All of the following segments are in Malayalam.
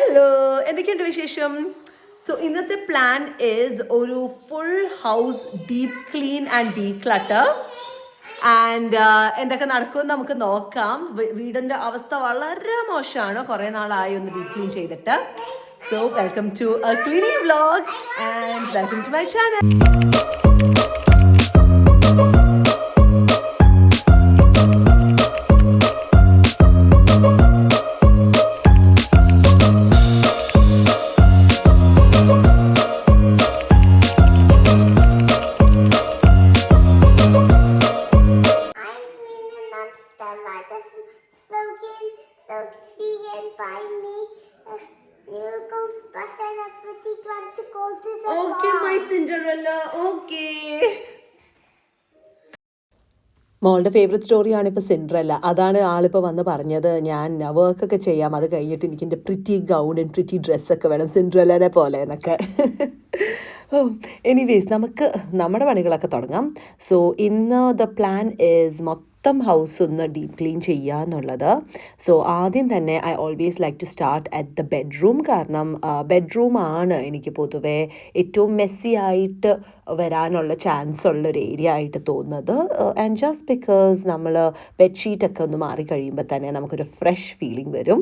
ഹലോ, എന്തൊക്കെയുണ്ട് വിശേഷം? സോ ഇന്നത്തെ പ്ലാൻ ഈസ് ഒരു full house deep clean and declutter. And എന്തൊക്കെ നടക്കുമെന്ന് നമുക്ക് നോക്കാം. വീടിൻ്റെ അവസ്ഥ വളരെ മോശമാണ്, കുറേ നാളായി ഒന്ന് ഡീപ് ക്ലീൻ ചെയ്തിട്ട്. So welcome to a cleaning vlog and welcome to my channel. Okay, my Cinderella. Okay. മോളുടെ ഫേവറേറ്റ് സ്റ്റോറിയാണ് ഇപ്പോൾ സിൻഡ്രല്ല. അതാണ് ആളിപ്പോൾ വന്ന് പറഞ്ഞത്, ഞാൻ വർക്കൊക്കെ ചെയ്യാം, അത് കഴിഞ്ഞിട്ട് എനിക്ക് എൻ്റെ പ്രിറ്റി ഗൗൺ ആൻഡ് പ്രിറ്റി ഡ്രസ്സൊക്കെ വേണം സിൻഡ്രല്ലനെ പോലെ എന്നൊക്കെ. എനിവേസ് നമുക്ക് നമ്മുടെ പണികളൊക്കെ തുടങ്ങാം. സോ ഇന്ന് ദ പ്ലാൻ ഈസ് മൊത്തം ഹൗസ് ഒന്ന് ഡീപ് ക്ലീൻ ചെയ്യുക എന്നുള്ളത്. സോ ആദ്യം തന്നെ I always like to start at the bedroom. കാരണം ബെഡ്റൂമാണ് എനിക്ക് പൊതുവേ ഏറ്റവും മെസ്സി ആയിട്ട് വരാനുള്ള ചാൻസ് ഉള്ളൊരു ഏരിയ ആയിട്ട് തോന്നുന്നത്. ആൻഡ് ജസ്റ്റ് ബിക്കോസ് നമ്മൾ ബെഡ്ഷീറ്റൊക്കെ ഒന്ന് മാറിക്കഴിയുമ്പോൾ തന്നെ നമുക്കൊരു ഫ്രഷ് ഫീലിംഗ് വരും.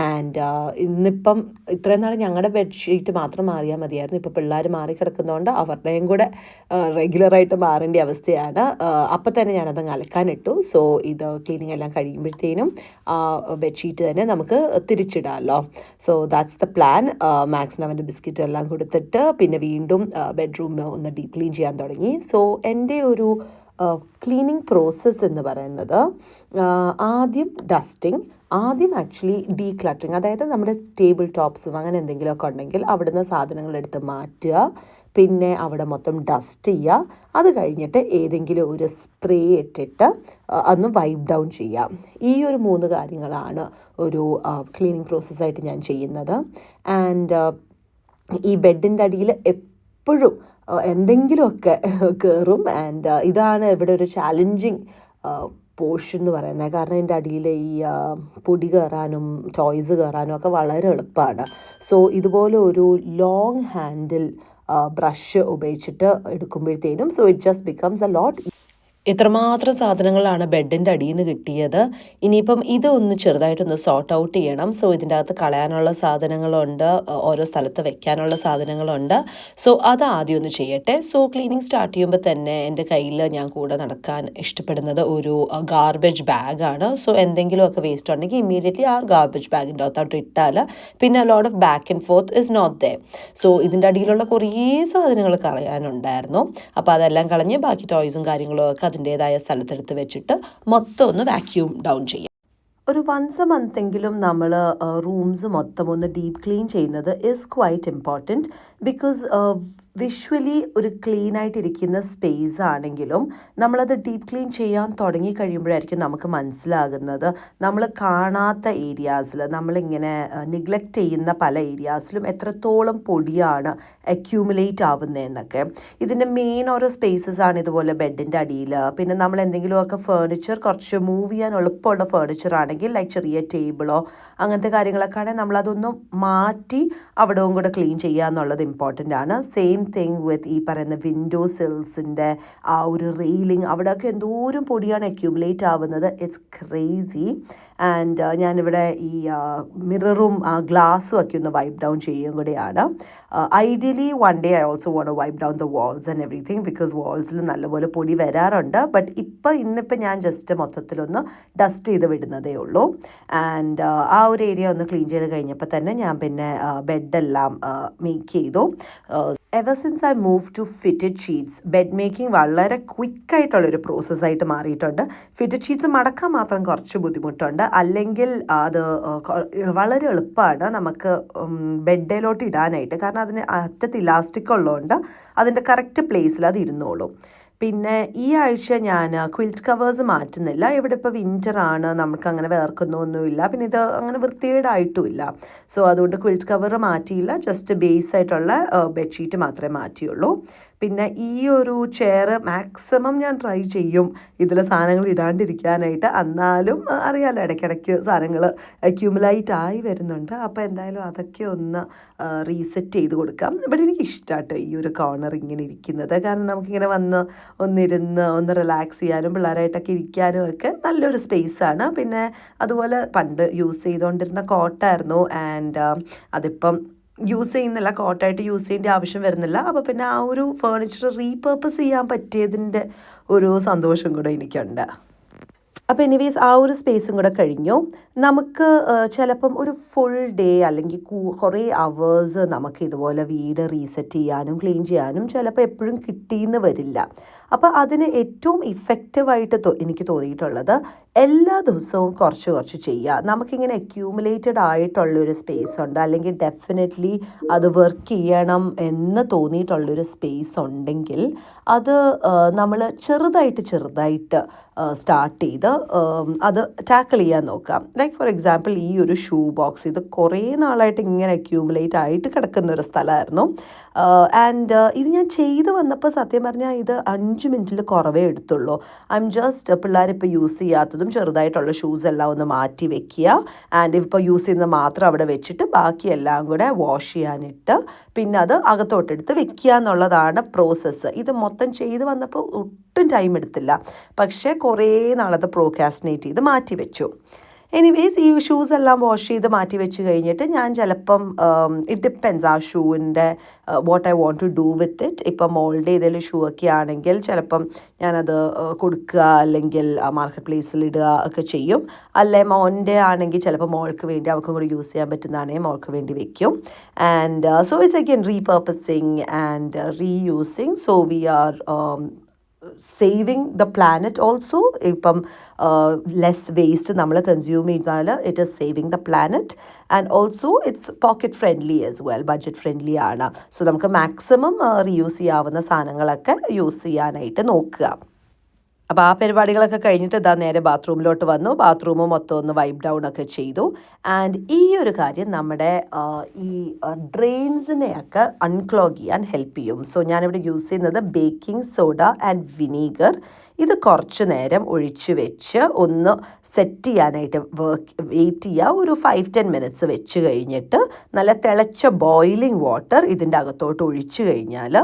ആൻഡ് ഇന്നിപ്പം ഇത്രയും നാൾ ഞങ്ങളുടെ ബെഡ്ഷീറ്റ് മാത്രം മാറിയാൽ മതിയായിരുന്നു. ഇപ്പോൾ പിള്ളേർ മാറിക്കിടക്കുന്നതുകൊണ്ട് അവരുടെയും കൂടെ റെഗുലറായിട്ട് മാറേണ്ട അവസ്ഥയാണ്. അപ്പം തന്നെ ഞാനതങ്ങ് അലക്കാനിട്ടു. സോ ഇത് ക്ലീനിങ് എല്ലാം കഴിയുമ്പോഴത്തേനും ബെഡ്ഷീറ്റ് തന്നെ നമുക്ക് തിരിച്ചിടാമല്ലോ. So that's the plan. മാക്സിന് അവൻ്റെ ബിസ്ക്കറ്റ് എല്ലാം കൊടുത്തിട്ട് പിന്നെ വീണ്ടും ബെഡ്റൂം ഒന്ന് ഡീപ് ക്ലീൻ ചെയ്യാൻ തുടങ്ങി. സോ എൻ്റെ ഒരു ക്ലീനിങ് പ്രോസസ്സ് എന്ന് പറയുന്നത് ആദ്യം ഡസ്റ്റിങ്, ആദ്യം ആക്ച്വലി ഡീക്ലട്ടറിങ്, അതായത് നമ്മുടെ ടേബിൾ ടോപ്സും അങ്ങനെ എന്തെങ്കിലുമൊക്കെ ഉണ്ടെങ്കിൽ അവിടുന്ന് സാധനങ്ങളെടുത്ത് മാറ്റുക, പിന്നെ അവിടെ മൊത്തം ഡസ്റ്റ് ചെയ്യുക. അത് കഴിഞ്ഞിട്ട് ഏതെങ്കിലും ഒരു സ്പ്രേ ഇട്ടിട്ട് ഒന്ന് വൈപ്പ് ഡൗൺ ചെയ്യുക. ഈ ഒരു 3 കാര്യങ്ങളാണ് ഒരു ക്ലീനിങ് പ്രോസസ്സായിട്ട് ഞാൻ ചെയ്യുന്നത്. ആൻഡ് ഈ ബെഡിൻ്റെ അടിയിൽ എപ്പോഴും എന്തെങ്കിലുമൊക്കെ കയറും. ആൻഡ് ഇതാണ് ഇവിടെ ഒരു ചാലഞ്ചിങ് പോർഷൻ എന്ന് പറയുന്നത്. കാരണം എൻ്റെ അടിയിൽ ഈ പൊടി കയറാനും ടോയ്സ് കയറാനും ഒക്കെ വളരെ എളുപ്പമാണ്. സോ ഇതുപോലെ ഒരു ലോങ് ഹാൻഡിൽ ബ്രഷ് ഉപയോഗിച്ചിട്ട് എടുക്കുമ്പോഴത്തേനും so it just becomes a lot. ഇത്രമാത്രം സാധനങ്ങളാണ് ബെഡിൻ്റെ അടിയിൽ നിന്ന് കിട്ടിയത്. ഇനിയിപ്പം ഇതൊന്ന് ചെറുതായിട്ടൊന്ന് സോർട്ട് ഔട്ട് ചെയ്യണം. സോ ഇതിൻ്റെ അകത്ത് കളയാനുള്ള സാധനങ്ങളുണ്ട്, ഓരോ സ്ഥലത്ത് വെക്കാനുള്ള സാധനങ്ങളുണ്ട്. സോ അത് ആദ്യം ഒന്ന് ചെയ്യട്ടെ. സോ ക്ലീനിങ് സ്റ്റാർട്ട് ചെയ്യുമ്പോൾ തന്നെ എൻ്റെ കയ്യിൽ ഞാൻ കൂടെ നടക്കാൻ ഇഷ്ടപ്പെടുന്നത് ഒരു ഗാർബേജ് ബാഗാണ്. സോ എന്തെങ്കിലുമൊക്കെ വേസ്റ്റ് ഉണ്ടെങ്കിൽ ഇമ്മീഡിയറ്റ്ലി ആ ഗാർബേജ് ബാഗിൻ്റെ അകത്തോട്ട് ഇട്ടാൽ പിന്നെ lot of back and forth is not there. സോ ഇതിൻ്റെ അടിയിലുള്ള കുറേ സാധനങ്ങൾ കളയാനുണ്ടായിരുന്നു. അപ്പോൾ അതെല്ലാം കളഞ്ഞ് ബാക്കി ടോയ്സും കാര്യങ്ങളും ഒക്കെ അതിൻ്റേതായ സ്ഥലത്തെടുത്ത് വെച്ചിട്ട് മൊത്തം ഒന്ന് വാക്യൂം ഡൗൺ ചെയ്യാം. ഒരു വൺസ് എ മന്തെങ്കിലും നമ്മൾ റൂംസ് മൊത്തം ഒന്ന് ഡീപ്പ് ക്ലീൻ ചെയ്യുന്നത് is quite important. Because visually ഒരു ക്ലീൻ ആയിട്ടിരിക്കുന്ന സ്പേസ് ആണെങ്കിലും നമ്മളത് ഡീപ്പ് ക്ലീൻ ചെയ്യാൻ തുടങ്ങി കഴിയുമ്പോഴായിരിക്കും നമുക്ക് മനസ്സിലാകുന്നത് നമ്മൾ കാണാത്ത ഏരിയാസിൽ, നമ്മളിങ്ങനെ നിഗ്ലക്റ്റ് ചെയ്യുന്ന പല ഏരിയാസിലും എത്രത്തോളം പൊടിയാണ് അക്യൂമുലേറ്റ് ആവുന്നതെന്നൊക്കെ. ഇതിൻ്റെ മെയിൻ ഓരോ സ്പേസസ് ആണ് ഇതുപോലെ ബെഡിൻ്റെ അടിയിൽ. പിന്നെ നമ്മൾ എന്തെങ്കിലുമൊക്കെ ഫേർണിച്ചർ കുറച്ച് മൂവ് ചെയ്യാൻ എളുപ്പമുള്ള ഫേർണിച്ചർ ആണെങ്കിൽ ലൈക്ക് ചെറിയ ടേബിളോ അങ്ങനത്തെ കാര്യങ്ങളൊക്കെ ആണെങ്കിൽ നമ്മളതൊന്നും മാറ്റി അവിടവും കൂടെ ക്ലീൻ ചെയ്യുക എന്നുള്ളത് ഇമ്പോർട്ടൻ്റ് ആണ്. സെയിം തിങ് വിത്ത് ഈ പറയുന്ന വിൻഡോ സിൽസിൻ്റെ ആ ഒരു റെയിലിംഗ്, അവിടെയൊക്കെ എന്തോരം പൊടിയാണ് അക്യൂമുലേറ്റ് ആവുന്നത്. It's crazy. ആൻഡ് ഞാനിവിടെ ഈ മിററും ഗ്ലാസ്സും ഒക്കെ ഒന്ന് വൈപ്പ് ഡൗൺ ചെയ്യുകയും കൂടെയാണ്. Ideally one day I also want to wipe down the walls and everything, because വാൾസിൽ നല്ലപോലെ പൊടി വരാറുണ്ട്. ബട്ട് ഇന്നിപ്പോൾ ഞാൻ ജസ്റ്റ് മൊത്തത്തിലൊന്ന് ഡസ്റ്റ് ചെയ്ത് വിടുന്നതേ ഉള്ളൂ. ആൻഡ് ആ ഒരു ഏരിയ ഒന്ന് ക്ലീൻ ചെയ്ത് കഴിഞ്ഞപ്പോൾ തന്നെ ഞാൻ പിന്നെ ബെഡെല്ലാം മേക്ക് ചെയ്തു. Ever since I move to fitted sheets, bed making വളരെ ക്വിക്കായിട്ടുള്ളൊരു പ്രോസസ്സായിട്ട് മാറിയിട്ടുണ്ട്. ഫിറ്റഡ് ഷീറ്റ്സ് മടക്കാൻ മാത്രം കുറച്ച് ബുദ്ധിമുട്ടുണ്ട്, അല്ലെങ്കിൽ അത് വളരെ എളുപ്പമാണ് നമുക്ക് ബെഡിലോട്ട് ഇടാനായിട്ട്. കാരണം അതിന് അറ്റത്ത് ഇലാസ്റ്റിക് ഉള്ളതുകൊണ്ട് അതിൻ്റെ കറക്റ്റ് പ്ലേസിൽ അത് ഇരുന്നോളും. പിന്നെ ഈ ആഴ്ച ഞാൻ ക്വിൽറ്റ് കവേഴ്സ് മാറ്റുന്നില്ല. ഇവിടെ ഇപ്പോൾ വിൻ്ററാണ്, നമുക്കങ്ങനെ വേർക്കുന്നൊന്നുമില്ല, പിന്നെ ഇത് അങ്ങനെ വൃത്തികേടായിട്ടുമില്ല. സോ അതുകൊണ്ട് ക്വിൽറ്റ് കവർ മാറ്റിയില്ല, ജസ്റ്റ് ബേസ് ആയിട്ടുള്ള ബെഡ്ഷീറ്റ് മാത്രമേ മാറ്റിയുള്ളൂ. പിന്നെ ഈ ഒരു ചെയർ മാക്സിമം ഞാൻ ട്രൈ ചെയ്യും ഇതിൽ സാധനങ്ങൾ ഇടാണ്ടിരിക്കാനായിട്ട്. എന്നാലും അറിയാമല്ലോ, ഇടയ്ക്കിടയ്ക്ക് സാധനങ്ങൾ അക്യൂമുലേറ്റ് ആയി വരുന്നുണ്ട്. അപ്പോൾ എന്തായാലും അതൊക്കെ ഒന്ന് റീസെറ്റ് ചെയ്ത് കൊടുക്കാം. ബട്ട് എനിക്ക് ഇഷ്ടമാട്ടോ ഈ ഒരു കോർണർ ഇങ്ങനെ ഇരിക്കുന്നത്. കാരണം നമുക്കിങ്ങനെ വന്ന് ഒന്നിരുന്ന് ഒന്ന് റിലാക്സ് ചെയ്യാനും പിള്ളേരായിട്ടൊക്കെ ഇരിക്കാനും ഒക്കെ നല്ലൊരു സ്പേസാണ്. പിന്നെ അതുപോലെ പണ്ട് യൂസ് ചെയ്തുകൊണ്ടിരുന്ന കോട്ടായിരുന്നു, ആൻഡ് അതിപ്പം യൂസ് ചെയ്യുന്നില്ല, കോട്ടായിട്ട് യൂസ് ചെയ്യേണ്ട ആവശ്യം വരുന്നില്ല. അപ്പോൾ പിന്നെ ആ ഒരു ഫേർണിച്ചർ റീപർപ്പസ് ചെയ്യാൻ പറ്റിയതിൻ്റെ ഒരു സന്തോഷം കൂടെ എനിക്കുണ്ട്. അപ്പോൾ എനിവേസ് ആ ഒരു സ്പേസും കൂടെ കഴിഞ്ഞു. നമുക്ക് ചിലപ്പം ഒരു ഫുൾ ഡേ അല്ലെങ്കിൽ കുറേ അവേഴ്സ് നമുക്ക് ഇതുപോലെ വീട് റീസെറ്റ് ചെയ്യാനും ക്ലീൻ ചെയ്യാനും ചിലപ്പോൾ എപ്പോഴും കിട്ടിയെന്ന് വരില്ല. അപ്പോൾ അതിന് ഏറ്റവും ഇഫക്റ്റീവായിട്ട് എനിക്ക് തോന്നിയിട്ടുള്ളത് എല്ലാ ദിവസവും കുറച്ച് കുറച്ച് ചെയ്യുക. നമുക്കിങ്ങനെ അക്യൂമുലേറ്റഡ് ആയിട്ടുള്ളൊരു സ്പേസ് ഉണ്ട്, അല്ലെങ്കിൽ ഡെഫിനറ്റ്ലി അത് വർക്ക് ചെയ്യണം എന്ന് തോന്നിയിട്ടുള്ളൊരു സ്പേസ് ഉണ്ടെങ്കിൽ അത് നമ്മൾ ചെറുതായിട്ട് സ്റ്റാർട്ട് ചെയ്ത് അത് ടാക്കിൾ ചെയ്യാൻ നോക്കാം. ലൈക്ക് ഫോർ എക്സാമ്പിൾ ഈ ഒരു ഷൂ ബോക്സ്, ഇത് കുറേ നാളായിട്ട് ഇങ്ങനെ അക്യൂമുലേറ്റ് ആയിട്ട് കിടക്കുന്ന ഒരു സ്ഥലമായിരുന്നു. ആൻഡ് ഇത് ഞാൻ ചെയ്ത് വന്നപ്പോൾ സത്യം പറഞ്ഞാൽ ഇത് 5 മിനിറ്റിൽ കുറവേ എടുത്തുള്ളൂ. ഐ എം ജസ്റ്റ് പിള്ളേരിപ്പോൾ യൂസ് ചെയ്യാത്തതും ചെറുതായിട്ടുള്ള ഷൂസ് എല്ലാം ഒന്ന് മാറ്റി വെക്കുക, ആൻഡ് ഇപ്പോൾ യൂസ് ചെയ്യുന്നത് മാത്രം അവിടെ വെച്ചിട്ട് ബാക്കിയെല്ലാം കൂടെ വാഷ് ചെയ്യാനിട്ട് പിന്നെ അത് അകത്തോട്ടെടുത്ത് വെക്കുക എന്നുള്ളതാണ് പ്രോസസ്സ്. ഇത് മൊത്തം ചെയ്ത് വന്നപ്പോൾ ഒട്ടും ടൈം എടുത്തില്ല, പക്ഷേ കുറേ നാളത്തെ പ്രോക്രാസ്റ്റിനേറ്റ് ചെയ്ത് മാറ്റി വെച്ചു. എനിവേസ് ഈ ഷൂസ് എല്ലാം വാഷ് ചെയ്ത് മാറ്റി വെച്ച് കഴിഞ്ഞിട്ട് ഞാൻ ചിലപ്പം ഇറ്റ് ഡിപ്പെൻസ് ആ ഷൂവിൻ്റെ what I want to do with it. ഇപ്പം മോളുടെ ഏതെങ്കിലും ഷൂ ഒക്കെ ആണെങ്കിൽ ചിലപ്പം ഞാനത് കൊടുക്കുക, അല്ലെങ്കിൽ മാർക്കറ്റ് പ്ലേസിൽ ഇടുക ഒക്കെ ചെയ്യും. അല്ലെ മോൻ്റെ ആണെങ്കിൽ ചിലപ്പോൾ മോൾക്ക് വേണ്ടി അവർക്കും കൂടി യൂസ് ചെയ്യാൻ പറ്റുന്നതാണെങ്കിൽ മോൾക്ക് വേണ്ടി വെക്കും. And so it's again repurposing and reusing. So we are saving the planet also. ഇപ്പം ലെസ് വേസ്റ്റ് നമ്മൾ കൺസ്യൂം ചെയ്താൽ it is saving the planet, and also it's pocket friendly as well, budget friendly ആണ്. സോ നമുക്ക് മാക്സിമം റീയൂസ് ചെയ്യാവുന്ന സാധനങ്ങളൊക്കെ യൂസ് ചെയ്യാനായിട്ട് നോക്കുക. അപ്പോൾ ആ പരിപാടികളൊക്കെ കഴിഞ്ഞിട്ട് ഇതാ നേരെ ബാത്റൂമിലോട്ട് വന്നു. ബാത്റൂം മൊത്തം ഒന്ന് വൈപ്പ് ഡൗൺ ഒക്കെ ചെയ്തു. ആൻഡ് ഈ ഒരു കാര്യം നമ്മുടെ ഈ ഡ്രെയിൻസിനെയൊക്കെ അൺക്ലോഗ് ചെയ്യാൻ ഹെൽപ്പ് ചെയ്യും. സോ ഞാനിവിടെ യൂസ് ചെയ്യുന്നത് ബേക്കിംഗ് സോഡ ആൻഡ് വിനീഗർ. ഇത് കുറച്ച് നേരം ഒഴിച്ച് വെച്ച് ഒന്ന് സെറ്റ് ചെയ്യാനായിട്ട് വെയിറ്റ് ചെയ്യുക. ഒരു 5-10 മിനിറ്റ്സ് വെച്ച് കഴിഞ്ഞിട്ട് നല്ല തിളച്ച ബോയിലിംഗ് വാട്ടർ ഇതിൻ്റെ അകത്തോട്ട് ഒഴിച്ചു കഴിഞ്ഞാൽ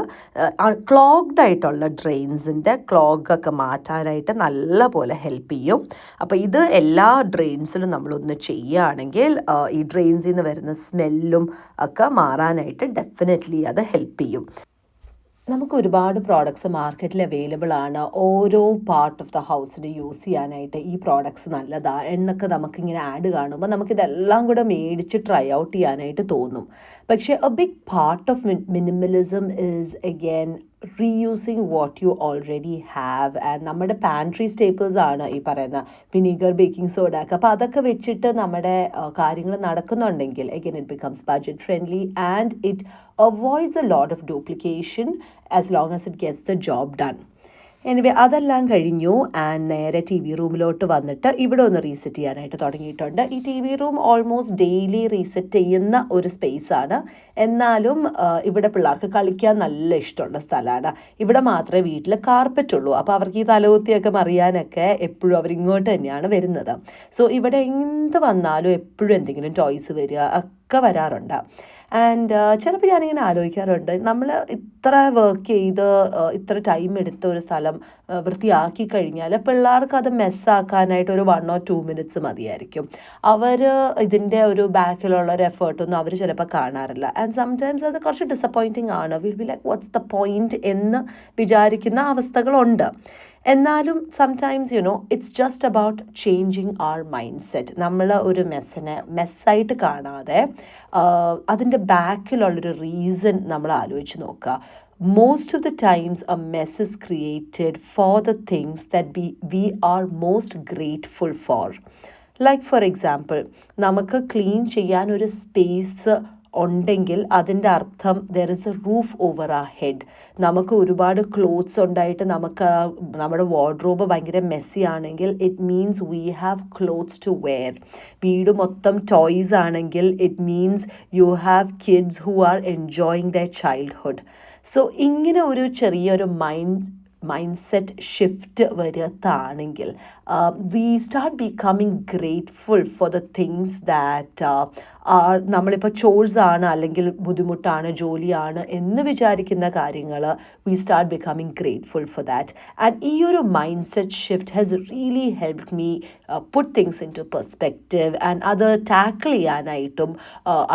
ക്ലോഗ്ഡ് ആയിട്ടുള്ള ഡ്രെയിൻസിൻ്റെ ക്ലോഗൊക്കെ മാറ്റാനായിട്ട് നല്ല പോലെ ഹെൽപ്പ് ചെയ്യും. അപ്പോൾ ഇത് എല്ലാ ഡ്രെയിൻസിലും നമ്മളൊന്ന് ചെയ്യുകയാണെങ്കിൽ ഈ ഡ്രെയിൻസിൽ നിന്ന് വരുന്ന സ്മെല്ലും ഒക്കെ മാറാനായിട്ട് ഡെഫിനറ്റ്ലി അത് ഹെൽപ്പ് ചെയ്യും. നമുക്ക് ഒരുപാട് പ്രോഡക്ട്സ് മാർക്കറ്റിൽ അവൈലബിൾ ആണ്. ഓരോ പാർട്ട് ഓഫ് ദ ഹൗസിന് യൂസ് ചെയ്യാനായിട്ട് ഈ പ്രോഡക്ട്സ് നല്ലതാണ് എന്നൊക്കെ നമുക്കിങ്ങനെ ആഡ് കാണുമ്പോൾ നമുക്കിതെല്ലാം കൂടെ മേടിച്ച് ട്രൈ ഔട്ട് ചെയ്യാനായിട്ട് തോന്നും. പക്ഷേ a big part of minimalism is again reusing what you already have. And നമ്മുടെ പാൻട്രി സ്റ്റേപ്പിൾസ് ആണ് ഈ പറയുന്ന വിനീഗർ, ബേക്കിംഗ് സോഡ ഒക്കെ. അപ്പോൾ അതൊക്കെ വെച്ചിട്ട് നമ്മുടെ കാര്യങ്ങൾ നടക്കുന്നുണ്ടെങ്കിൽ again it becomes budget friendly and it avoids a lot of duplication as long as it gets the job done. Anyway അതെല്ലാം കഴിഞ്ഞു. ആൻഡ് നേരെ ടി വി റൂമിലോട്ട് വന്നിട്ട് ഇവിടെ ഒന്ന് റീസെറ്റ് ചെയ്യാനായിട്ട് തുടങ്ങിയിട്ടുണ്ട്. ഈ T V room almost daily reset ചെയ്യുന്ന ഒരു സ്പേസാണ്. എന്നാലും ഇവിടെ പിള്ളേർക്ക് കളിക്കാൻ നല്ല ഇഷ്ടമുള്ള സ്ഥലമാണ്. ഇവിടെ മാത്രമേ വീട്ടിൽ കാർപ്പറ്റ് ഉള്ളൂ. അപ്പോൾ അവർക്ക് ഈ തലകുത്തിയൊക്കെ മറിയാനൊക്കെ എപ്പോഴും അവരിങ്ങോട്ട് തന്നെയാണ് വരുന്നത്. സോ ഇവിടെ എന്ത് വന്നാലും എപ്പോഴും എന്തെങ്കിലും ടോയ്സ് വരിക ഒക്കെ വരാറുണ്ട്. ആൻഡ് ചിലപ്പോൾ ഞാനിങ്ങനെ ആലോചിക്കാറുണ്ട്, നമ്മൾ ഇത്ര വർക്ക് ചെയ്ത് ഇത്ര ടൈം എടുത്ത ഒരു സ്ഥലം വൃത്തിയാക്കി കഴിഞ്ഞാൽ പിള്ളേർക്ക് അത് മെസ്സാക്കാനായിട്ട് ഒരു 1 or 2 മിനിറ്റ്സ് മതിയായിരിക്കും. അവർ ഇതിൻ്റെ ഒരു ബാക്കിലുള്ള ഒരു എഫേർട്ടൊന്നും അവർ ചിലപ്പോൾ കാണാറില്ല. ആൻഡ് സംടൈംസ് അത് കുറച്ച് ഡിസപ്പോയിൻറ്റിങ് ആണ്. Will be like what's the point എന്ന് വിചാരിക്കുന്ന അവസ്ഥകളുണ്ട്. എന്നാലും sometimes it's just about changing our mindset. നമ്മൾ ഒരു മെസ്സായിട്ട് കാണാതെ അതിൻ്റെ ബാക്കിലുള്ളൊരു റീസൺ നമ്മൾ ആലോചിച്ച് നോക്കുക. Most of the times a mess is created for the things that we are most grateful for. Like for example, നമുക്ക് ക്ലീൻ ചെയ്യാൻ ഒരു സ്പേസ് ഉണ്ടെങ്കിൽ അതിൻ്റെ അർത്ഥം there is A roof over ആ ഹെഡ്. നമുക്ക് ഒരുപാട് ക്ലോത്ത്സ് ഉണ്ടായിട്ട് നമുക്ക് നമ്മുടെ വാർഡ്രോബ് ഭയങ്കര മെസ്സി ആണെങ്കിൽ it means we have clothes to wear. വീട് മൊത്തം ടോയ്സ് ആണെങ്കിൽ it means you have kids who are enjoying their childhood. So ഇങ്ങനെ ഒരു ചെറിയൊരു മൈൻഡ് സെറ്റ് ഷിഫ്റ്റ് വരുത്താണെങ്കിൽ we start becoming grateful for the things that നമ്മളിപ്പോൾ ചോഴ്സ് ആണ് അല്ലെങ്കിൽ ബുദ്ധിമുട്ടാണ് ജോലിയാണ് എന്ന് വിചാരിക്കുന്ന കാര്യങ്ങൾ we start becoming grateful for that. And ഈ ഒരു mindset shift has really helped me put things in to perspective and അത് ടാക്കിൾ ചെയ്യാനായിട്ടും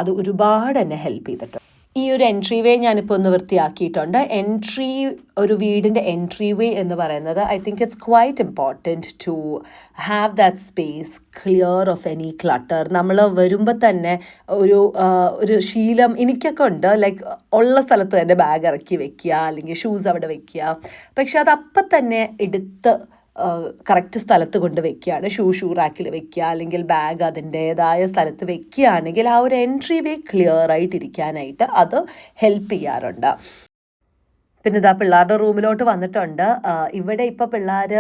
അത് ഒരുപാട് എന്നെ ഹെൽപ്പ് ചെയ്തിട്ടുണ്ട്. ഈ ഒരു എൻട്രി വേ ഞാനിപ്പോൾ ഒന്ന് വൃത്തിയാക്കിയിട്ടുണ്ട്. ഒരു വീടിൻ്റെ എൻട്രി വേ എന്ന് പറയുന്നത് I think it's quite important to have that space clear of any clutter. നമ്മൾ വരുമ്പോൾ തന്നെ ഒരു ശീലം എനിക്കൊക്കെ ഉണ്ട്, ലൈക്ക് ഉള്ള സ്ഥലത്ത് തന്നെ ബാഗ് ഇറക്കി വെക്കുക അല്ലെങ്കിൽ ഷൂസ് അവിടെ വെക്കുക. പക്ഷെ അത് അപ്പം തന്നെ എടുത്ത് കറക്റ്റ് സ്ഥലത്ത് കൊണ്ട് വെക്കുകയാണ്, ഷൂ റാക്കിൽ വെക്കുക അല്ലെങ്കിൽ ബാഗ് അതിൻ്റേതായ സ്ഥലത്ത് വെക്കുകയാണെങ്കിൽ ആ ഒരു എൻട്രി വേ ക്ലിയർ ആയിട്ടിരിക്കാനായിട്ട് അത് ഹെൽപ്പ് ചെയ്യാറുണ്ട്. പിന്നെ ഇതാ പിള്ളേരുടെ റൂമിലോട്ട് വന്നിട്ടുണ്ട്. ഇവിടെ ഇപ്പോൾ പിള്ളേർ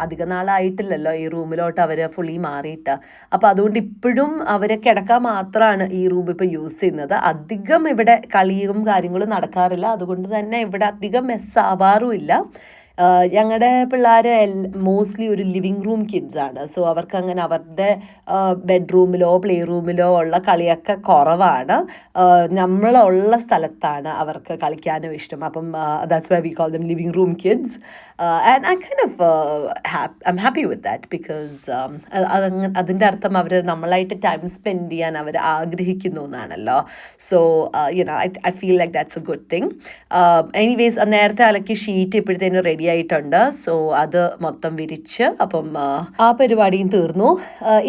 അധിക നാളായിട്ടില്ലല്ലോ ഈ റൂമിലോട്ട് അവർ ഫുള്ളി മാറിയിട്ട്. അപ്പോൾ അതുകൊണ്ട് ഇപ്പോഴും അവർ കിടക്കാൻ മാത്രമാണ് ഈ റൂം ഇപ്പോൾ യൂസ് ചെയ്യുന്നത്. അധികം ഇവിടെ കളിയും കാര്യങ്ങളും നടക്കാറില്ല, അതുകൊണ്ട് തന്നെ ഇവിടെ അധികം മെസ്സാവാറുമില്ല. ഞങ്ങളുടെ പിള്ളേർ മോസ്റ്റ്ലി ഒരു ലിവിങ് റൂം കിഡ്സാണ്. സോ അവർക്ക് അങ്ങനെ അവരുടെ ബെഡ്റൂമിലോ പ്ലേ റൂമിലോ ഉള്ള കളിയൊക്കെ കുറവാണ്. നമ്മളുള്ള സ്ഥലത്താണ് അവർക്ക് കളിക്കാനും ഇഷ്ടം. അപ്പം that's why we call dum living room kids. And I kind of I am happy with that because അതിൻ്റെ അർത്ഥം അവർ നമ്മളായിട്ട് ടൈം സ്പെൻഡ് ചെയ്യാൻ അവർ ആഗ്രഹിക്കുന്നു എന്നാണല്ലോ. So I feel like that's A good thing. Anyways നേരത്തെ അലക്കി ഷീറ്റ് ഇപ്പോഴത്തേനും റെഡി ആയിട്ടുണ്ട്. സോ അത് മൊത്തം വിരിച്ച് അപ്പം ആ പരിപാടിയും തീർന്നു.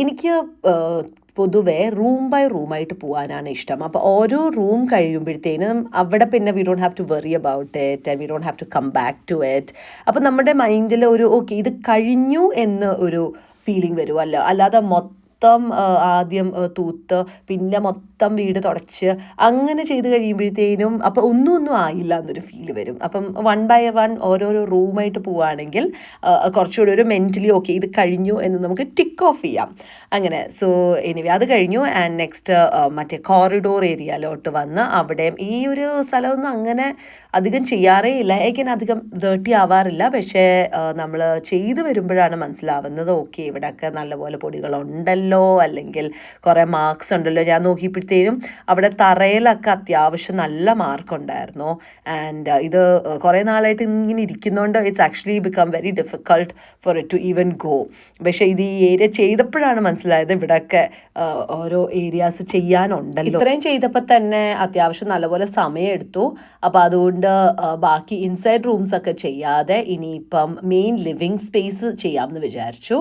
എനിക്ക് പൊതുവെ റൂം ബൈ റൂമായിട്ട് പോകാനാണ് ഇഷ്ടം. അപ്പോൾ ഓരോ റൂം കഴിയുമ്പോഴത്തേനും അവിടെ പിന്നെ we don't have to worry about it and we don't have to come back to it. അപ്പോൾ നമ്മുടെ മൈൻഡിൽ ഓക്കെ ഇത് കഴിഞ്ഞു എന്ന് ഒരു ഫീലിംഗ് വരുമല്ലോ. അല്ലാതെ ആദ്യം തൂത്ത് പിന്നെ മൊത്തം വീട് തുടച്ച് അങ്ങനെ ചെയ്ത് കഴിയുമ്പോഴത്തേനും അപ്പോൾ ഒന്നും ആയില്ല എന്നൊരു ഫീല് വരും. അപ്പം 1 by 1 ഓരോരോ റൂമായിട്ട് പോവുകയാണെങ്കിൽ കുറച്ചുകൂടി ഒരു മെൻ്റലി ഓക്കെ ഇത് കഴിഞ്ഞു എന്ന് നമുക്ക് ടിക്ക് ഓഫ് ചെയ്യാം അങ്ങനെ. സോ എനിവേ അത് കഴിഞ്ഞു. ആൻഡ് നെക്സ്റ്റ് മറ്റേ കോറിഡോർ ഏരിയയിലോട്ട് വന്ന് അവിടെയും ഈ ഒരു സ്ഥലമൊന്നും അങ്ങനെ അധികം ചെയ്യാറേ ഇല്ല, ഏകൻ അധികം ഡേർട്ടി ആവാറില്ല. പക്ഷേ നമ്മൾ ചെയ്ത് വരുമ്പോഴാണ് മനസ്സിലാവുന്നത് ഓക്കെ ഇവിടെയൊക്കെ നല്ലപോലെ പൊടികളുണ്ടല്ലോ അല്ലെങ്കിൽ കുറേ മാർക്സ് ഉണ്ടല്ലോ. ഞാൻ നോക്കിയപ്പോഴത്തേനും അവിടെ തറയിലൊക്കെ അത്യാവശ്യം നല്ല മാർക്കുണ്ടായിരുന്നു. ആൻഡ് ഇത് കുറേ നാളായിട്ട് ഇങ്ങനെ ഇരിക്കുന്നതുകൊണ്ട് it's actually become very difficult for it to even go. പക്ഷേ ഇത് ഈ ഏരിയ ചെയ്തപ്പോഴാണ് മനസ്സിലായത് ഇവിടെയൊക്കെ ഓരോ ഏരിയാസ് ചെയ്യാനുണ്ടല്ലോ. ഇത്രയും ചെയ്തപ്പോൾ തന്നെ അത്യാവശ്യം നല്ലപോലെ സമയമെടുത്തു. അപ്പോൾ അതുകൊണ്ട് ബാക്കി ഇൻസൈഡ് റൂംസ് ഒക്കെ ചെയ്യാതെ ഇനിയിപ്പം മെയിൻ ലിവിങ് സ്പേസ് ചെയ്യാമെന്ന് വിചാരിച്ചു.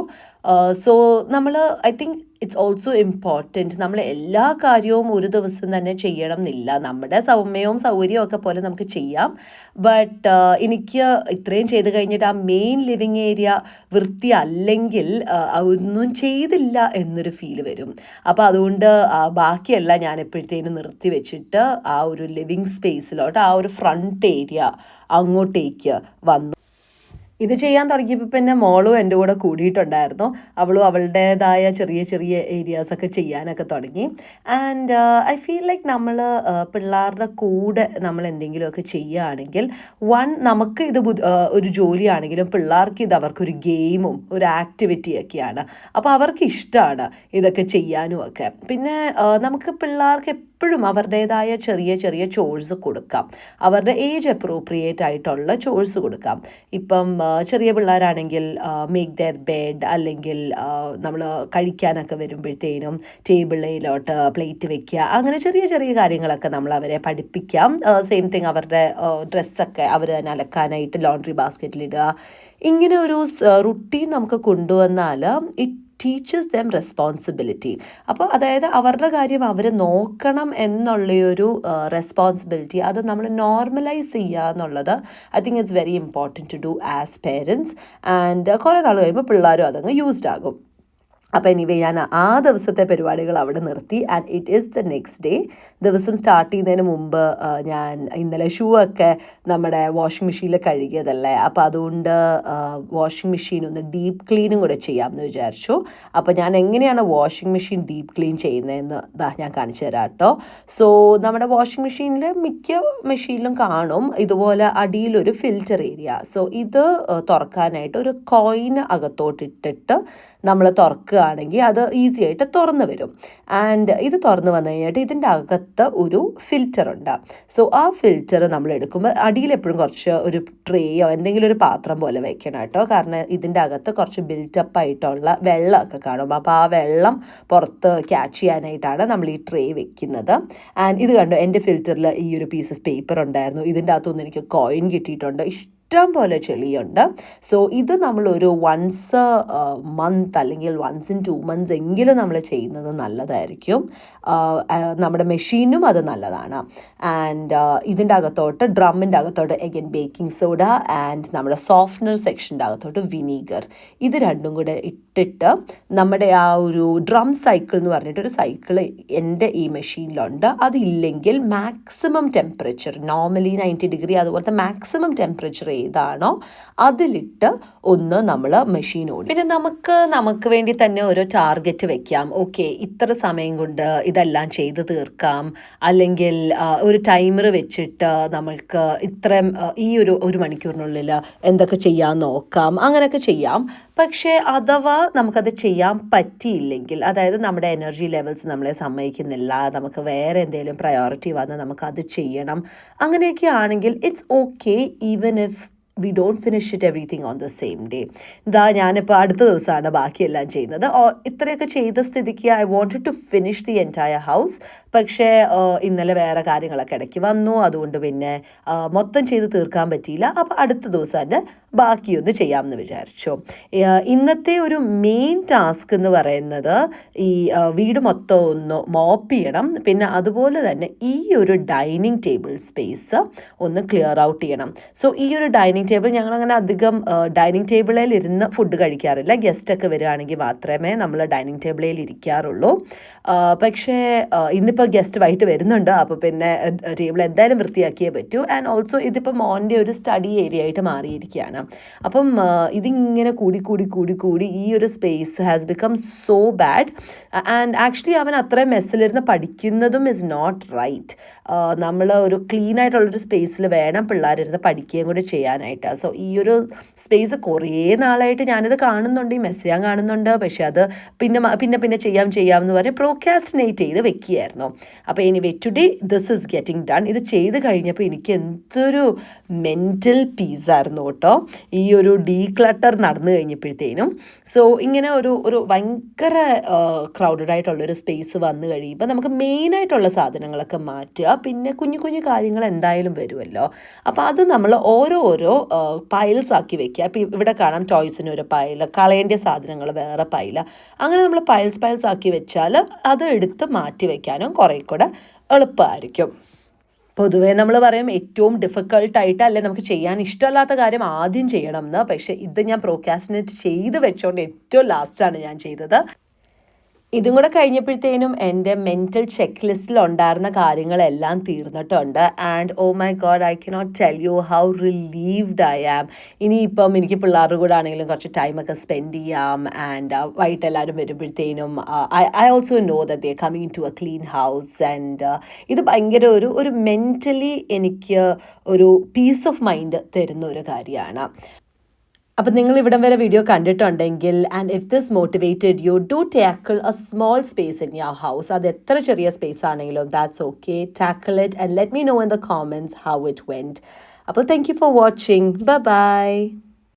സോ നമ്മൾ I think it's also important നമ്മൾ എല്ലാ കാര്യവും ഒരു ദിവസം തന്നെ ചെയ്യണം എന്നില്ല. നമ്മുടെ സമയവും സൗകര്യവും ഒക്കെ പോലെ നമുക്ക് ചെയ്യാം. ബട്ട് എനിക്ക് ഇത്രയും ചെയ്ത് കഴിഞ്ഞിട്ട് ആ മെയിൻ ലിവിങ് ഏരിയ വൃത്തി അല്ലെങ്കിൽ ഒന്നും ചെയ്തില്ല എന്നൊരു ഫീല് വരും. അപ്പോൾ അതുകൊണ്ട് ബാക്കിയെല്ലാം ഞാൻ എപ്പോഴത്തേനും നിർത്തി വെച്ചിട്ട് ആ ഒരു ലിവിങ് സ്പേസിലോട്ട് ആ ഒരു ഫ്രണ്ട് ഏരിയ അങ്ങോട്ടേക്ക് വന്നു. ഇത് ചെയ്യാൻ തുടങ്ങിയപ്പോൾ പിന്നെ മോളും എൻ്റെ കൂടെ കൂടിയിട്ടുണ്ടായിരുന്നു. അവളും അവളുടേതായ ചെറിയ ചെറിയ ഏരിയാസൊക്കെ ചെയ്യാനൊക്കെ തുടങ്ങി. ആൻഡ് ഐ ഫീൽ ലൈക്ക് നമ്മൾ പിള്ളേരുടെ കൂടെ നമ്മൾ എന്തെങ്കിലുമൊക്കെ ചെയ്യുകയാണെങ്കിൽ നമുക്ക് ഇത് ഒരു ജോലിയാണെങ്കിലും പിള്ളേർക്ക് ഇത് അവർക്കൊരു ഗെയിമും ഒരു ആക്ടിവിറ്റിയൊക്കെയാണ്. അപ്പോൾ അവർക്ക് ഇഷ്ടമാണ് ഇതൊക്കെ ചെയ്യാനും ഒക്കെ. പിന്നെ നമുക്ക് പിള്ളേർക്ക് എപ്പോഴും അവരുടേതായ ചെറിയ ചെറിയ ചോഴ്സ് കൊടുക്കാം, അവരുടെ ഏജ് അപ്രോപ്രിയേറ്റ് ആയിട്ടുള്ള ചോഴ്സ് കൊടുക്കാം. ഇപ്പം ചെറിയ പിള്ളേരാണെങ്കിൽ മേക്ക് ദെയർ ബെഡ്, അല്ലെങ്കിൽ നമ്മൾ കഴിക്കാനൊക്കെ വരുമ്പോഴത്തേനും ടേബിളിലോട്ട് പ്ലേറ്റ് വെക്കുക, അങ്ങനെ ചെറിയ ചെറിയ കാര്യങ്ങളൊക്കെ നമ്മൾ അവരെ പഠിപ്പിക്കാം. സെയിം തിങ് അവരുടെ ഡ്രസ്സൊക്കെ അവർ തന്നെ അലക്കാനായിട്ട് ലോണ്ട്രി ബാസ്ക്കറ്റിലിടുക. ഇങ്ങനെ ഒരു റുട്ടീൻ നമുക്ക് കൊണ്ടുവന്നാൽ ഇറ്റ് ടീച്ചേഴ്സ് ദം റെസ്പോൺസിബിലിറ്റി. അപ്പോൾ അതായത് അവരുടെ കാര്യം അവർ നോക്കണം എന്നുള്ളൊരു റെസ്പോൺസിബിലിറ്റി അത് നമ്മൾ നോർമലൈസ് ചെയ്യുക എന്നുള്ളത് I think it's very important to do as parents. And കുറേ നാൾ കഴിയുമ്പോൾ പിള്ളേരും അതങ്ങ് യൂസ്ഡ് ആകും. അപ്പോൾ എനിവേ ഞാൻ ആ ദിവസത്തെ പരിപാടികൾ അവിടെ നിർത്തി. And it is the next day. ദിവസം സ്റ്റാർട്ട് ചെയ്യുന്നതിന് മുമ്പ് ഞാൻ ഇന്നലെ ഷൂ ഒക്കെ നമ്മുടെ വാഷിംഗ് മെഷീനിൽ കഴുകിയതല്ലേ, അപ്പോൾ അതുകൊണ്ട് വാഷിംഗ് മെഷീൻ ഒന്ന് ഡീപ്പ് ക്ലീനും കൂടെ ചെയ്യാമെന്ന് വിചാരിച്ചു. അപ്പോൾ ഞാൻ എങ്ങനെയാണ് വാഷിംഗ് മെഷീൻ ഡീപ്പ് ക്ലീൻ ചെയ്യുന്നതെന്ന് ഞാൻ കാണിച്ചു തരാം കേട്ടോ. സോ നമ്മുടെ വാഷിംഗ് മെഷീനിൽ മിക്ക മെഷീനിലും കാണും ഇതുപോലെ അടിയിലൊരു ഫിൽറ്റർ ഏരിയ. സോ ഇത് തുറക്കാനായിട്ട് ഒരു കോയിൻ അകത്തോട്ടിട്ടിട്ട് നമ്മൾ തുറക്കുകയാണെങ്കിൽ അത് ഈസി ആയിട്ട് തുറന്ന് വരും. ആൻഡ് ഇത് തുറന്ന് വന്നു കഴിഞ്ഞിട്ട് ഇതിൻ്റെ അകത്ത് ഒരു ഫിൽറ്ററുണ്ട്. സോ ആ ഫിൽറ്റർ നമ്മൾ എടുക്കുമ്പോൾ അടിയിലെപ്പോഴും കുറച്ച് ഒരു ട്രേയോ എന്തെങ്കിലും ഒരു പാത്രം പോലെ വെക്കണം കേട്ടോ. കാരണം ഇതിൻ്റെ അകത്ത് കുറച്ച് ബിൽറ്റപ്പ് ആയിട്ടുള്ള വെള്ളമൊക്കെ കാണും. അപ്പോൾ ആ വെള്ളം പുറത്ത് ക്യാച്ച് ചെയ്യാനായിട്ടാണ് നമ്മൾ ഈ ട്രേ വെക്കുന്നത്. ആൻഡ് ഇത് കണ്ടു, എൻ്റെ ഫിൽറ്ററിൽ ഈ ഒരു പീസ് ഓഫ് പേപ്പർ ഉണ്ടായിരുന്നു. ഇതിൻ്റെ അകത്തുനിന്ന് എനിക്ക് കോയിൻ കിട്ടിയിട്ടുണ്ട്. ഇഷ്ടം പോലെ ചെളിയുണ്ട്. സോ ഇത് നമ്മളൊരു വൺസ് മന്ത് അല്ലെങ്കിൽ വൺസ് ഇൻ 2 months എങ്കിലും നമ്മൾ ചെയ്യുന്നത് നല്ലതായിരിക്കും. നമ്മുടെ മെഷീനും അത് നല്ലതാണ്. ആൻഡ് ഇതിൻ്റെ അകത്തോട്ട് ഡ്രമ്മിൻ്റെ അകത്തോട്ട് എഗൈൻ ബേക്കിംഗ് സോഡ ആൻഡ് നമ്മുടെ സോഫ്റ്റ്നർ സെക്ഷൻ്റെ അകത്തോട്ട് വിനീഗർ, ഇത് രണ്ടും കൂടെ ഇട്ടിട്ട് നമ്മുടെ ആ ഒരു ഡ്രം സൈക്കിൾ എന്ന് പറഞ്ഞിട്ടൊരു സൈക്കിൾ എൻ്റെ ഈ മെഷീനിലുണ്ട്. അതില്ലെങ്കിൽ മാക്സിമം ടെമ്പറേച്ചർ നോർമലി 90 ഡിഗ്രി അതുപോലത്തെ മാക്സിമം ടെമ്പറേച്ചർ ഏതാണോ അതിലിട്ട് ഒന്ന് നമ്മൾ മെഷീൻ ഓടും. പിന്നെ നമുക്ക് വേണ്ടി തന്നെ ഒരു ടാർഗറ്റ് വെക്കാം. ഓക്കെ, ഇത്ര സമയം കൊണ്ട് ഇതെല്ലാം ചെയ്ത് തീർക്കാം, അല്ലെങ്കിൽ ഒരു ടൈമർ വെച്ചിട്ട് നമ്മൾക്ക് ഇത്രയും ഈ ഒരു മണിക്കൂറിനുള്ളിൽ എന്തൊക്കെ ചെയ്യാൻ നോക്കാം, അങ്ങനെയൊക്കെ ചെയ്യാം. പക്ഷേ അഥവാ നമുക്കത് ചെയ്യാൻ പറ്റിയില്ലെങ്കിൽ, അതായത് നമ്മുടെ എനർജി ലെവൽസ് നമ്മളെ സമ്മതിക്കുന്നില്ല, നമുക്ക് വേറെ എന്തെങ്കിലും പ്രയോറിറ്റി വന്ന് നമുക്കത് ചെയ്യണം, അങ്ങനെയൊക്കെ ആണെങ്കിൽ it's okay even if we don't finish it everything on the same day. ഞാനിപ്പോൾ അടുത്ത ദിവസമാണ് ബാക്കിയെല്ലാം ചെയ്യുന്നത്. ഇത്രയൊക്കെ ചെയ്ത സ്ഥിതിക്ക് I wanted to finish the entire house. പക്ഷേ ഇന്നലെ വേറെ കാര്യങ്ങളൊക്കെ ഇടയ്ക്ക് വന്നു, അതുകൊണ്ട് പിന്നെ മൊത്തം ചെയ്ത് തീർക്കാൻ പറ്റിയില്ല. അപ്പോൾ അടുത്ത ദിവസം തന്നെ ബാക്കിയൊന്ന് ചെയ്യാമെന്ന് വിചാരിച്ചു. ഇന്നത്തെ ഒരു മെയിൻ ടാസ്ക് എന്ന് പറയുന്നത് ഈ വീട് മൊത്തം ഒന്ന് മോപ്പ് ചെയ്യണം. പിന്നെ അതുപോലെ തന്നെ ഈ ഒരു ഡൈനിങ് ടേബിൾ സ്പേസ് ഒന്ന് ക്ലിയർ ഔട്ട് ചെയ്യണം. സോ ഈ ഒരു ഡൈനിങ് ടേബിൾ ഞങ്ങളങ്ങനെ അധികം ഡൈനിങ് ടേബിളിൽ ഇരുന്ന് ഫുഡ് കഴിക്കാറില്ല. ഗസ്റ്റൊക്കെ വരികയാണെങ്കിൽ മാത്രമേ നമ്മൾ ഡൈനിങ് ടേബിളിൽ ഇരിക്കാറുള്ളൂ. പക്ഷേ ഇന്നിപ്പോൾ ഗസ്റ്റ് വൈകിട്ട് വരുന്നുണ്ട്, അപ്പോൾ പിന്നെ ടേബിൾ എന്തായാലും വൃത്തിയാക്കിയേ പറ്റൂ. ആൻഡ് ഓൾസോ ഇതിപ്പോൾ മോൻ്റെ ഒരു സ്റ്റഡി ഏരിയ ആയിട്ട് മാറിയിരിക്കുകയാണ്. അപ്പം ഇതിങ്ങനെ കൂടി ഈ ഒരു space has become so bad. And actually അവൻ അത്രയും മെസ്സിലിരുന്ന് പഠിക്കുന്നതും ഇസ് നോട്ട് റൈറ്റ്. നമ്മൾ ഒരു ക്ലീൻ ആയിട്ടുള്ളൊരു സ്പേസിൽ വേണം പിള്ളേരിരുന്ന് പഠിക്കുകയും കൂടി ചെയ്യാനായിട്ട്. സോ ഈ ഒരു സ്പേസ് കുറേ നാളായിട്ട് ഞാനിത് കാണുന്നുണ്ട്, ഈ മെസ്സ് ഞാൻ കാണുന്നുണ്ട്. പക്ഷെ അത് പിന്നെ ചെയ്യാമെന്ന് പറഞ്ഞ് പ്രോക്രാസ്റ്റിനേറ്റ് ചെയ്ത് വെക്കുകയായിരുന്നു. അപ്പോൾ anyway today this is getting done. ഇത് ചെയ്ത് കഴിഞ്ഞപ്പോൾ എനിക്ക് എന്തൊരു മെൻ്റൽ പീസായിരുന്നു കേട്ടോ ഈ ഒരു ഡീക്ലട്ടർ നടന്നു കഴിഞ്ഞപ്പോഴത്തേനും. സോ ഇങ്ങനെ ഒരു ഭയങ്കര ക്രൗഡഡ് ആയിട്ടുള്ളൊരു സ്പേസ് വന്നു കഴിയുമ്പോൾ നമുക്ക് മെയിനായിട്ടുള്ള സാധനങ്ങളൊക്കെ മാറ്റുക. പിന്നെ കുഞ്ഞു കാര്യങ്ങൾ എന്തായാലും വരുമല്ലോ. അപ്പോൾ അത് നമ്മൾ ഓരോ പൈൽസ് ആക്കി വെക്കുക. അപ്പോൾ ഇവിടെ കാണാം ടോയ്സിന് ഒരു പൈൽ, കളയേണ്ട സാധനങ്ങൾ വേറെ പൈൽ, അങ്ങനെ നമ്മൾ പൈൽസ് ആക്കി വെച്ചാൽ അത് എടുത്ത് മാറ്റി വെക്കാനും കുറേ കൂടെ എളുപ്പമായിരിക്കും. പൊതുവേ നമ്മൾ പറയും ഏറ്റവും ഡിഫിക്കൾട്ടായിട്ട് അല്ലെ നമുക്ക് ചെയ്യാൻ ഇഷ്ടമല്ലാത്ത കാര്യം ആദ്യം ചെയ്യണം എന്ന്. പക്ഷേ ഇത് ഞാൻ പ്രോക്രാസ്റ്റിനേറ്റ് ചെയ്ത് വെച്ചോണ്ട് ഏറ്റവും ലാസ്റ്റാണ് ഞാൻ ചെയ്തത്. ഇതും കൂടെ കഴിഞ്ഞപ്പോഴത്തേനും എൻ്റെ മെൻ്റൽ ചെക്ക് ലിസ്റ്റിലുണ്ടായിരുന്ന കാര്യങ്ങളെല്ലാം തീർന്നിട്ടുണ്ട്. And oh my God, I cannot tell you how relieved I am. ഇനിയിപ്പം എനിക്ക് പിള്ളേരുടെ കൂടെ ആണെങ്കിലും കുറച്ച് ടൈമൊക്കെ സ്പെൻഡ് ചെയ്യാം. ആൻഡ് വൈകിട്ട് എല്ലാവരും വരുമ്പോഴത്തേനും I also know that they coming to a clean house. And ഇത് ഭയങ്കര ഒരു മെൻ്റലി എനിക്ക് ഒരു പീസ് ഓഫ് മൈൻഡ് തരുന്ന ഒരു കാര്യമാണ്. അപ്പം നിങ്ങൾ ഇവിടം വരെ വീഡിയോ കണ്ടിട്ടുണ്ടെങ്കിൽ and if this motivated you, do tackle a small space in your house. അത് എത്ര ചെറിയ സ്പേസ് ആണെങ്കിലും that's okay. Tackle it and let me know in the comments how it went. അപ്പോൾ thank you for watching. By.